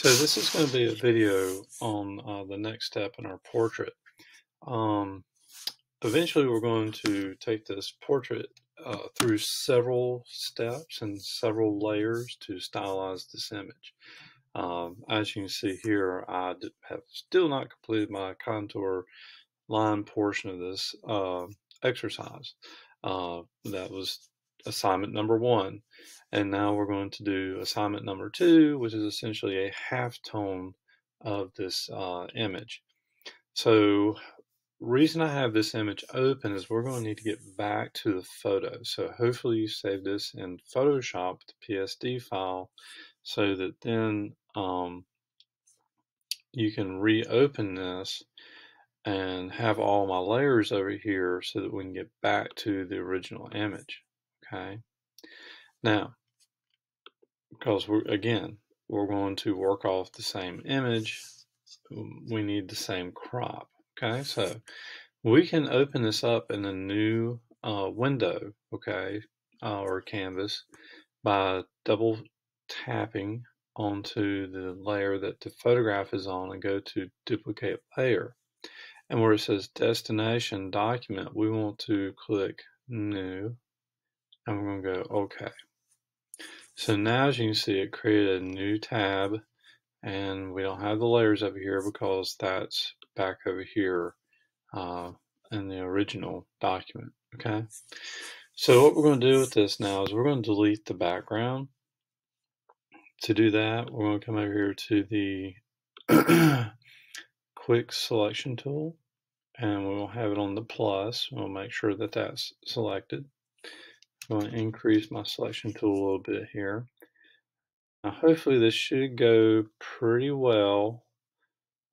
So this is going to be a video on the next step in our portrait. Um, Eventually we're going to take this portrait through several steps and several layers to stylize this image. As you can see here, I have still not completed my contour line portion of this exercise. That was assignment number 1. And now we're going to do assignment number 2, which is essentially a halftone of this image. So reason I have this image open is we're going to need to get back to the photo. So hopefully you save this in Photoshop, the PSD file, so that then you can reopen this and have all my layers over here so that we can get back to the original image. Okay. Now, because we're going to work off the same image, we need the same crop. Okay, so we can open this up in a new window, okay, or canvas by double tapping onto the layer that the photograph is on and go to duplicate layer. And where it says destination document, we want to click new and we're going to go OK. So now as you can see, it created a new tab and we don't have the layers over here because that's back over here in the original document. Okay. So what we're going to do with this now is we're going to delete the background. To do that, we're going to come over here to the quick selection tool and we'll have it on the plus. We'll make sure that that's selected. I'm going to increase my selection tool a little bit here. Now hopefully this should go pretty well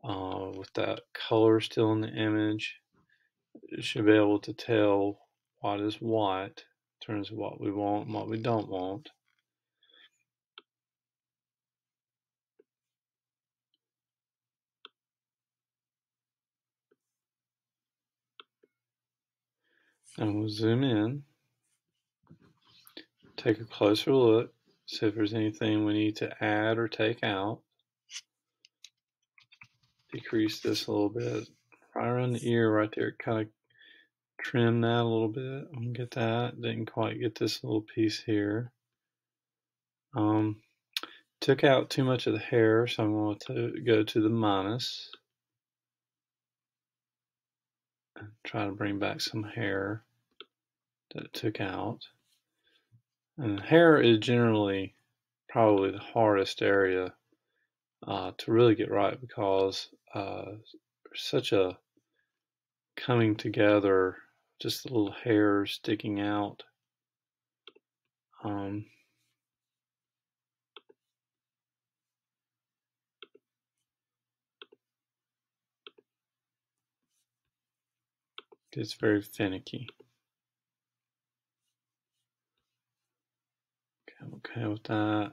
with that color still in the image. It should be able to tell what is what in terms of what we want and what we don't want. And we'll zoom in, take a closer look, see if there's anything we need to add or take out. Decrease this a little bit. Right around the ear right there, kind of trim that a little bit. I can get that. Didn't quite get this little piece here. Took out too much of the hair, so I'm going to go to the minus and try to bring back some hair that it took out. And hair is generally probably the hardest area to really get right because there's such a coming together, just the little hairs sticking out. It's very finicky. Okay, I'm okay with that.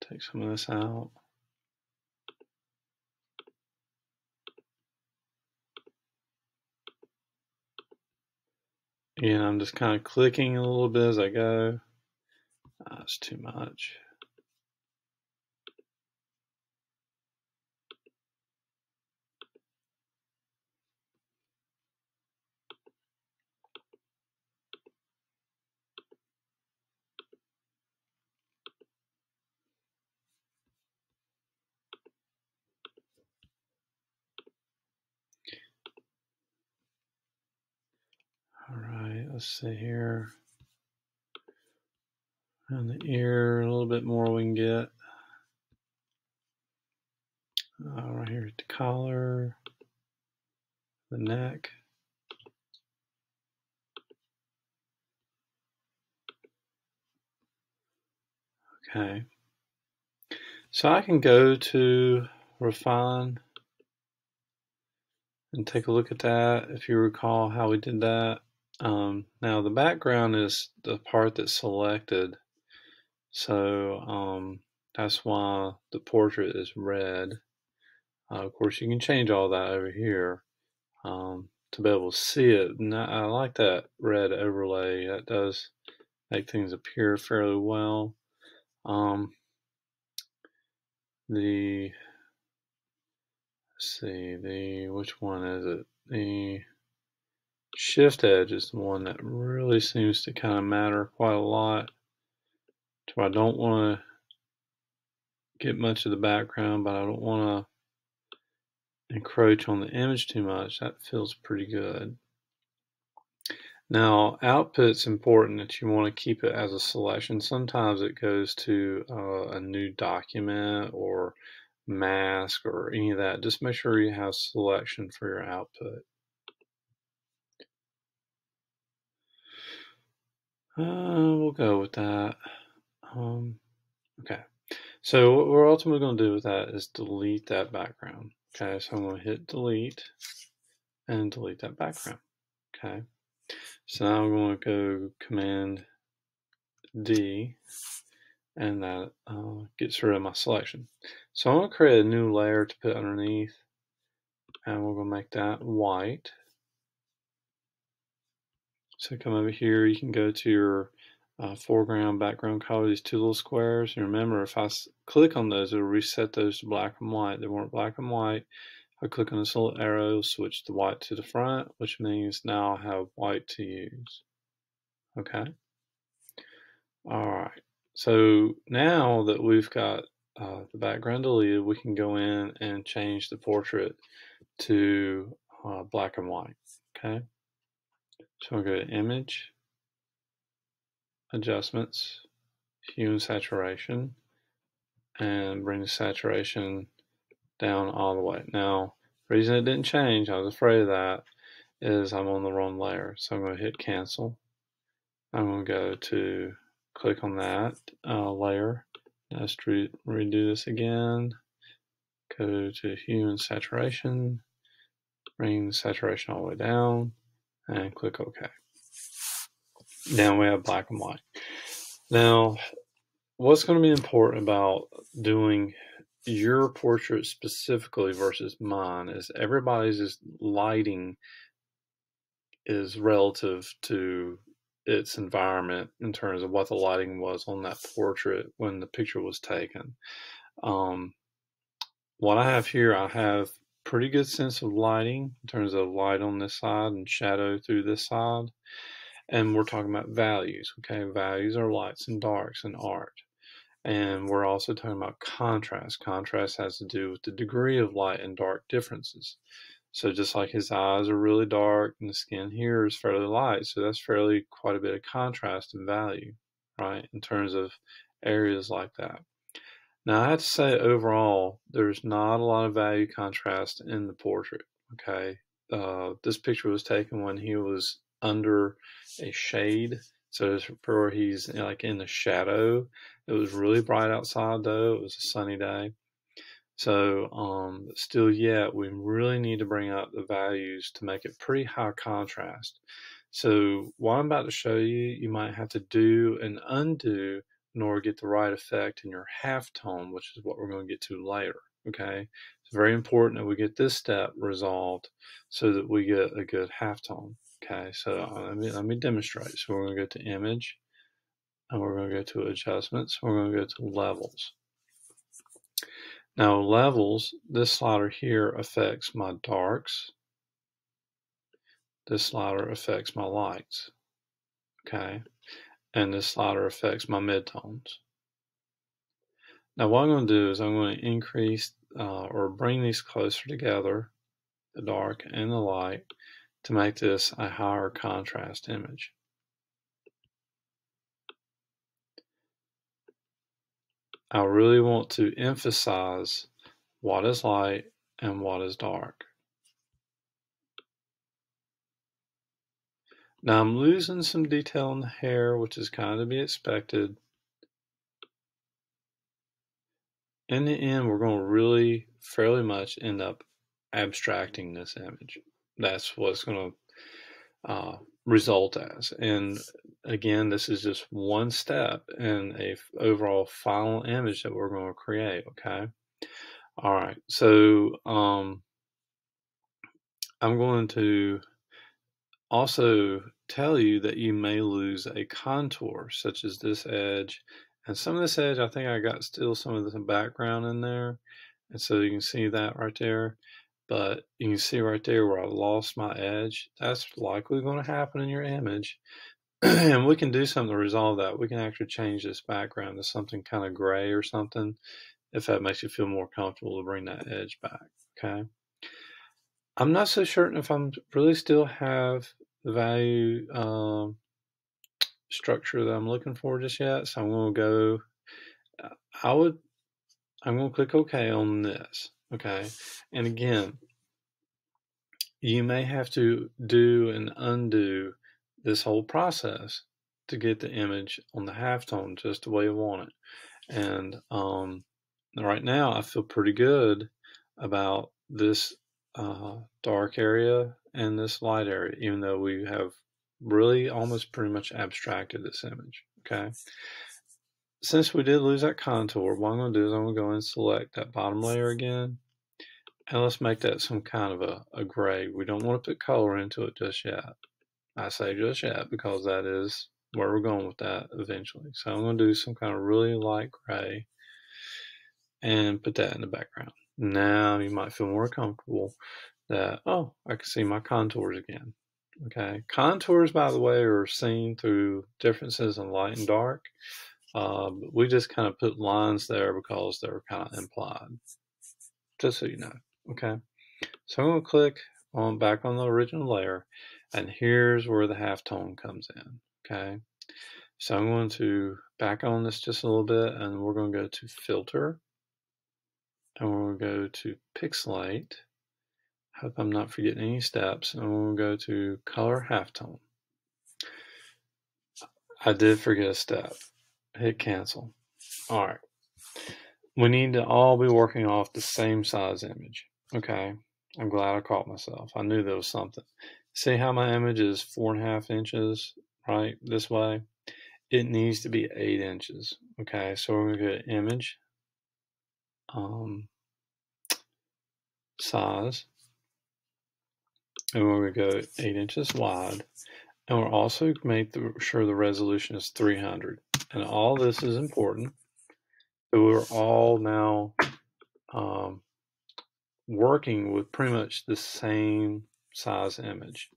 Take some of this out. Again, I'm just kind of clicking a little bit as I go. That's too much. All right, let's see here. And the ear, a little bit more we can get. Right here at the collar, the neck. Okay. So I can go to refine and take a look at that if you recall how we did that. Now the background is the part that's selected, so that's why the portrait is red. Of course you can change all that over here to be able to see it. And I like that red overlay. That does make things appear fairly well. the, let's see, which one is it? The shift edge is the one that really seems to kind of matter quite a lot. So I don't want to get much of the background, but I don't want to encroach on the image too much. That feels pretty good. Now, output's important that you want to keep it as a selection. Sometimes it goes to a new document or mask or any of that. Just make sure you have selection for your output. We'll go with that. Okay. So what we're ultimately going to do with that is delete that background. Okay, so I'm going to hit delete and delete that background. Okay. So now I'm going to go Command D, and that gets rid of my selection. So I'm going to create a new layer to put underneath, and we're going to make that white. So come over here, you can go to your foreground, background color, these two little squares. And remember, if I click on those, it'll reset those to black and white. They weren't black and white. I click on this little arrow, switch the white to the front, which means now I have white to use. Okay. All right. So now that we've got the background deleted, we can go in and change the portrait to black and white. Okay. So I'll go to Image, Adjustments, Hue and Saturation, and bring the saturation down all the way. Now, the reason it didn't change, I was afraid of that, is I'm on the wrong layer. So I'm going to hit Cancel. I'm going to go to click on that layer. Let's redo this again. Go to Hue and Saturation, bring the saturation all the way down, and click OK. Now we have black and white. Now, what's going to be important about doing your portrait specifically versus mine is everybody's lighting is relative to its environment in terms of what the lighting was on that portrait when the picture was taken. What I have here, I have pretty good sense of lighting in terms of light on this side and shadow through this side. And we're talking about values, okay? Values are lights and darks in art. And we're also talking about contrast. Contrast has to do with the degree of light and dark differences. So just like his eyes are really dark and the skin here is fairly light, so that's fairly quite a bit of contrast and value, right, in terms of areas like that. Now, I have to say, overall, there's not a lot of value contrast in the portrait, okay? This picture was taken when he was under a shade, so for he's like in the shadow. It was really bright outside, though. It was a sunny day. So, still yet, we really need to bring up the values to make it pretty high contrast. So what I'm about to show you, you might have to do and undo in order to get the right effect in your halftone, which is what we're going to get to later, okay? It's very important that we get this step resolved so that we get a good halftone, okay? So let me demonstrate. So we're going to go to Image, and we're going to go to Adjustments, we're going to go to Levels. Now levels, this slider here affects my darks. This slider affects my lights, okay? And this slider affects my midtones. Now what I'm going to do is I'm going to increase or bring these closer together, the dark and the light, to make this a higher contrast image. I really want to emphasize what is light and what is dark. Now I'm losing some detail in the hair, which is kind of to be expected. In the end, we're going to really fairly much end up abstracting this image. That's what's going to result as. And again, this is just one step in a overall final image that we're going to create, okay? All right, so I'm going to also tell you that you may lose a contour, such as this edge And some of this edge, I think I got still some of the background in there. And so you can see that right there. But you can see right there where I lost my edge. That's likely going to happen in your image. And we can do something to resolve that. We can actually change this background to something kind of gray or something, if that makes you feel more comfortable to bring that edge back, okay? I'm not so certain if I'm really still have the value structure that I'm looking for just yet, so I'm going to go, I'm going to click OK on this, okay? And again, you may have to do and undo this whole process to get the image on the halftone just the way you want it. And right now, I feel pretty good about this dark area and this light area, even though we have really almost pretty much abstracted this image, okay? Since we did lose that contour, what I'm going to do is I'm going to go and select that bottom layer again, and let's make that some kind of a gray. We don't want to put color into it just yet. I say just yet because that is where we're going with that eventually. So I'm going to do some kind of really light gray and put that in the background. Now you might feel more comfortable that, oh, I can see my contours again. Okay, contours, by the way, are seen through differences in light and dark. But we just kind of put lines there because they're kind of implied, just so you know. Okay, so I'm going to click on back on the original layer, and here's where the halftone comes in. Okay, so I'm going to back on this just a little bit, and we're going to go to Filter, and we're going to go to Pixelate. Hope I'm not forgetting any steps, and we're going to go to Color Halftone. I did forget a step. Hit cancel. All right. We need to all be working off the same size image. Okay. I'm glad I caught myself. I knew there was something. See how my image is 4.5 inches, right? This way. It needs to be 8 inches. Okay. So we're going to go to image, size, and we're going to go 8 inches wide. And we're also make sure the resolution is 300. And all this is important. But we're all now working with pretty much the same size image.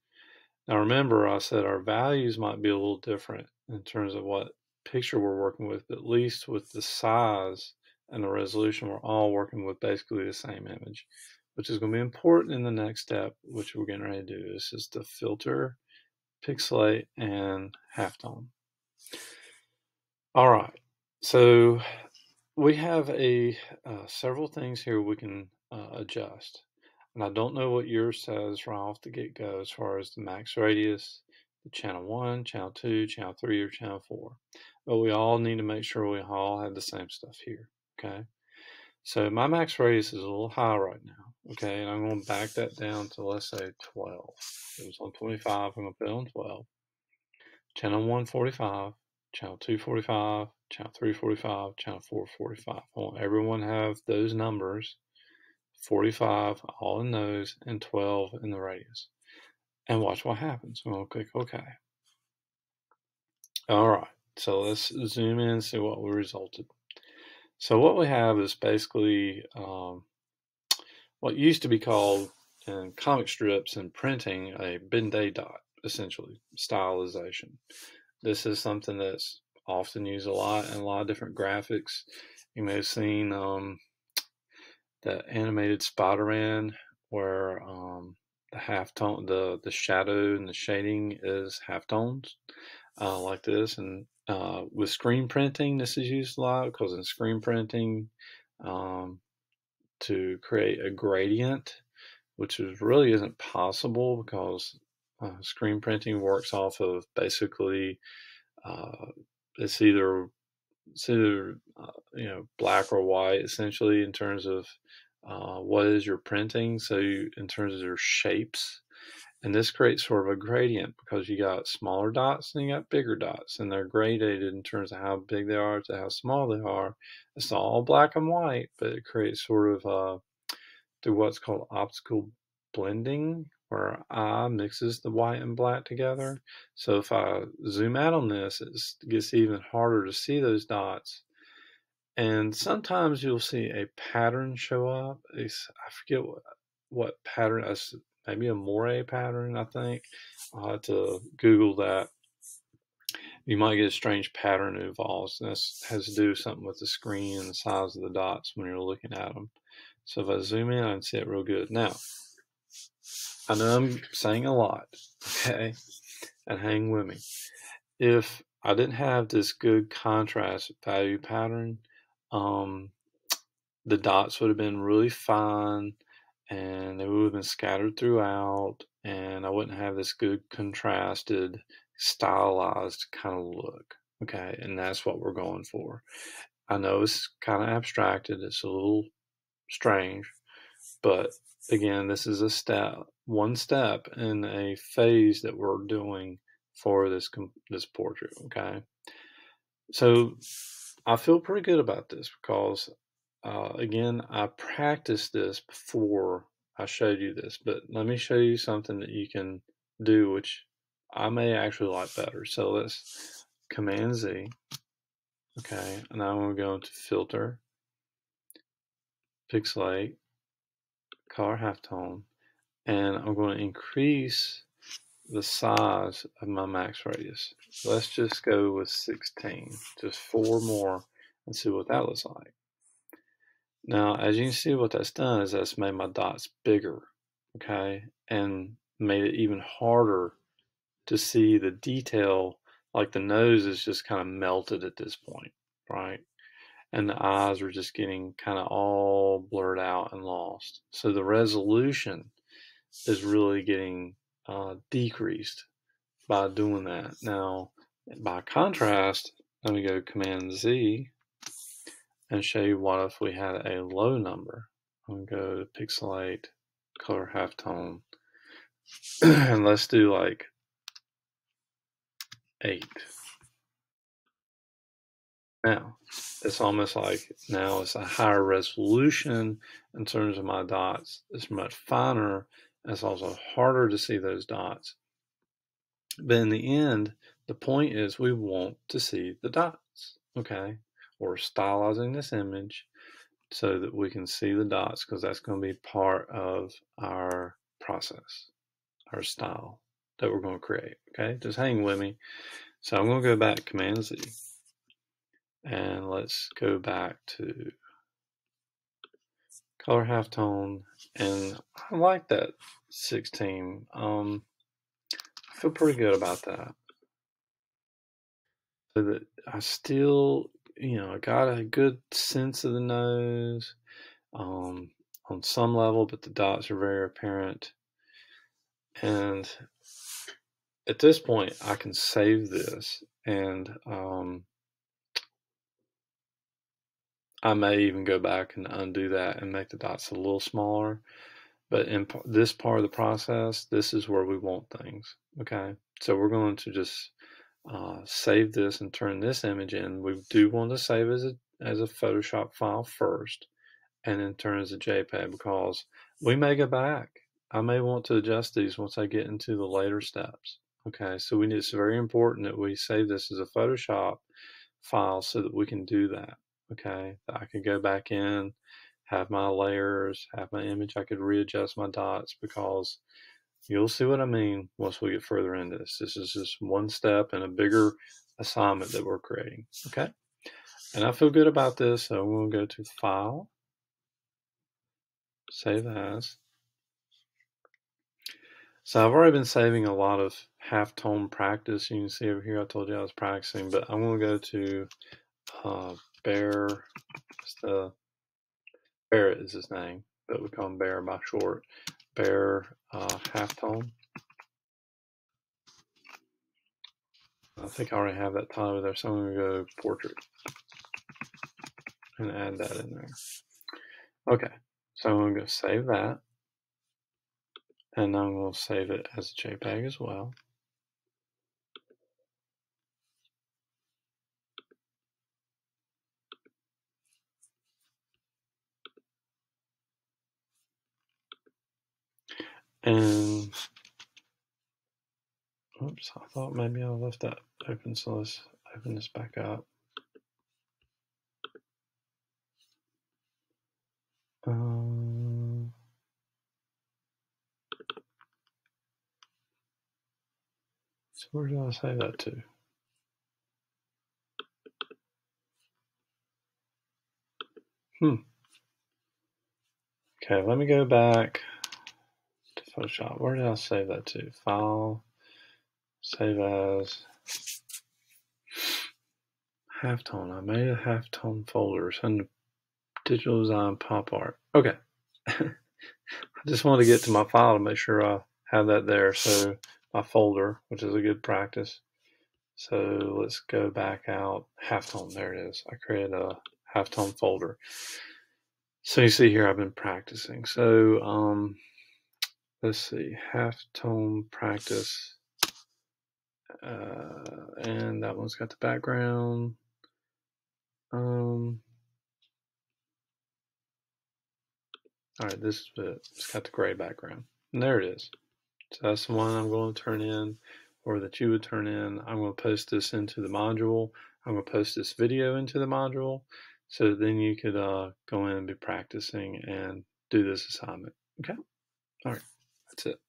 Now remember, I said our values might be a little different in terms of what picture we're working with, but at least with the size and the resolution, we're all working with basically the same image, which is going to be important in the next step, which we're getting ready to do. This is the filter, pixelate, and halftone. All right, so we have several things here we can adjust. And I don't know what yours says right off the get-go as far as the max radius, the channel 1, channel 2, channel 3, or channel 4. But we all need to make sure we all have the same stuff here, okay? So my max radius is a little high right now, okay? And I'm going to back that down to, let's say, 12. It was on 25, I'm going to put it on 12. Channel 1, 45. Channel 2, 45. Channel 3, 45. Channel 4, 45. I want everyone to have those numbers. 45 all in those, and 12 in the radius. And watch what happens. We'll click OK. All right, so let's zoom in and see what we resulted. So what we have is basically what used to be called in comic strips and printing a Ben-Day dot, essentially, stylization. This is something that's often used a lot in a lot of different graphics. You may have seen the animated Spider-Man where the halftone, the shadow and the shading is halftones, like this. And with screen printing, this is used a lot because in screen printing, to create a gradient, which really isn't possible because screen printing works off of basically it's either black or white essentially in terms of what is you're printing. So in terms of your shapes, and this creates sort of a gradient because you got smaller dots and you got bigger dots, and they're gradated in terms of how big they are to how small they are. It's not all black and white, but it creates sort of through what's called optical blending, where I mixes the white and black together. So if I zoom out on this, it gets even harder to see those dots. And sometimes you'll see a pattern show up. I forget what pattern, maybe a moire pattern, I think. I'll have to Google that. You might get a strange pattern that evolves, and that has to do something with the screen and the size of the dots when you're looking at them. So if I zoom in, I can see it real good. Now, I know I'm saying a lot, okay? And hang with me. If I didn't have this good contrast value pattern, the dots would have been really fine and they would have been scattered throughout, and I wouldn't have this good contrasted, stylized kind of look. Okay, and that's what we're going for. I know it's kind of abstracted, it's a little strange, but again, this is one step in a phase that we're doing for this portrait. Okay, so I feel pretty good about this because, again, I practiced this before I showed you this, but let me show you something that you can do, which I may actually like better. So let's Command Z. Okay, and now I'm going to go into Filter, Pixelate, Color Halftone, and I'm going to increase the size of my max radius. Let's just go with 16, just 4 more, and see what that looks like. Now, as you can see, what that's done is that's made my dots bigger, okay, and made it even harder to see the detail, like the nose is just kind of melted at this point, right? And the eyes are just getting kind of all blurred out and lost. So the resolution is really getting decreased by doing that. Now, by contrast, let me go Command Z and show you what if we had a low number. I'm going to go to Pixelate, Color Halftone, and let's do like 8. Now, it's almost like now it's a higher resolution in terms of my dots. It's much finer. It's also harder to see those dots. But in the end, the point is we want to see the dots, okay? We're stylizing this image so that we can see the dots because that's going to be part of our process, our style that we're going to create, okay? Just hang with me. So I'm going to go back Command Z and let's go back to Color Halftone, and I like that 16. I feel pretty good about that. So that I still, I got a good sense of the nose on some level, but the dots are very apparent. And at this point, I can save this, and I may even go back and undo that and make the dots a little smaller. But in this part of the process, this is where we want things, okay? So we're going to just save this and turn this image in. We do want to save as a Photoshop file first, and then turn as a JPEG because we may go back. I may want to adjust these once I get into the later steps. Okay, so it's very important that we save this as a Photoshop file so that we can do that. Okay, I could go back in, have my layers, have my image. I could readjust my dots because you'll see what I mean once we get further into this. This is just one step in a bigger assignment that we're creating. Okay, and I feel good about this, so I'm going to go to File, Save As. So I've already been saving a lot of halftone practice. You can see over here I told you I was practicing, but I'm going to go to Bear. Barrett is his name, but we call him Bear by short. Bear Halftone. I think I already have that title there, so I'm going to go Portrait and add that in there. Okay, so I'm going to save that, and I'm going to save it as a JPEG as well. And Oops, I thought maybe I left that open, so let's open this back up. So where did I save that to? Okay, let me go back to Photoshop. Where did I save that to? File, save as, Halftone. I made a Halftone folder. Send to digital design pop art. Okay. I just wanted to get to my file to make sure I have that there. So my folder, which is a good practice. So let's go back out. Halftone, there it is. I created a Halftone folder. So you see here I've been practicing. So let's see, Halftone practice. And that one's got the background. All right, this is it. It's got the gray background. And there it is. So that's the one I'm going to turn in, or that you would turn in. I'm going to post this into the module. I'm going to post this video into the module, so then you could go in and be practicing and do this assignment. Okay? All right, that's it.